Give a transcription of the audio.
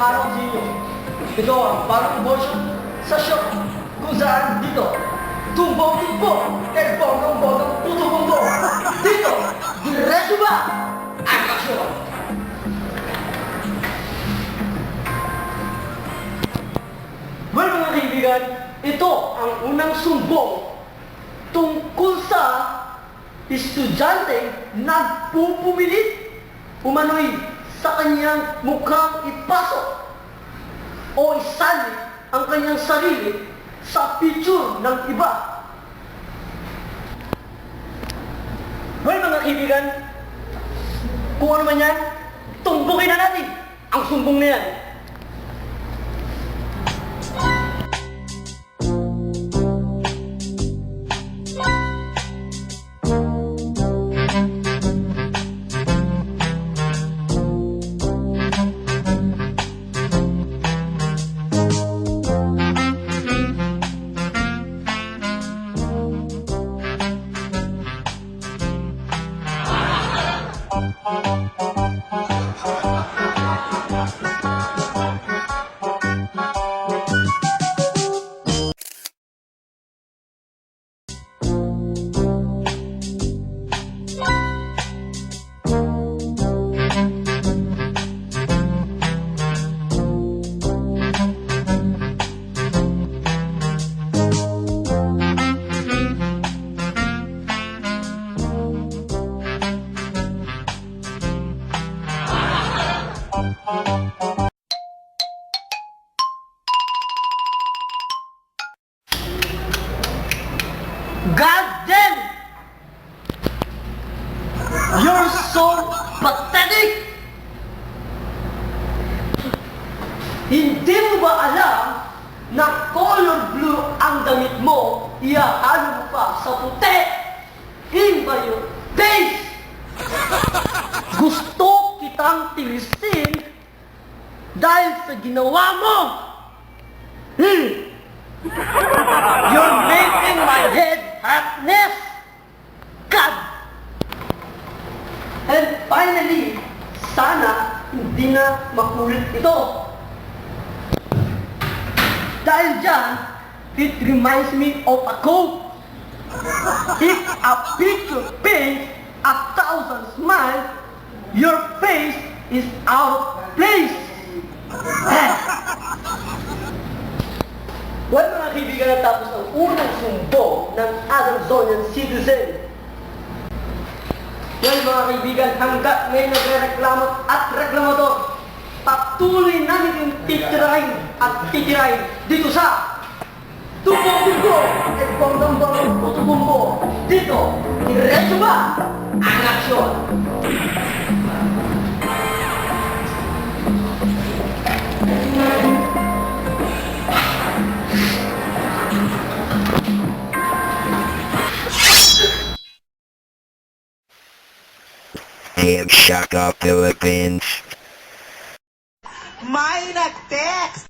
araw sa inyo. Ito ang parang version sa show kung saan dito tumbong-tumbong at bonggang-bonggang puto-bongbong. Dito, diretso ba ang aksyon? Well mga kaibigan, ito ang unang sumbong tungkol sa estudyante nagpupumilit umano'y sa kanyang mukhang ipasok o isali ang kanyang sarili sa picture ng iba. Well mga kaibigan, kung ano man yan, tumbukin na natin ang sumbong na yan. God damn it! You're so pathetic! Hindi mo ba alam na color blue ang damit mo, ihahalo mo pa sa puti? In ba yung face? Gusto kitang tirisin dahil sa ginawa mo! You're making my head hurtless! God! And finally, sana hindi na makulit ito. Dahil dyan, it reminds me of a quote. If a picture paints 1,000 smiles, your face is out of place. Well mga kaibigan, natapos ang unang sumbong ng Adanzonian citizen. Well mga kaibigan, hanggat may nagre-reklamo at reklamador, patuloy namin yung titirahin at titirahin dito sa Tumbong-Tumbong at Bonggang-Bonggang Puto-Bonggo. Dito, diretso ba ang aksyon? Team Shaka Philippines. May nag-text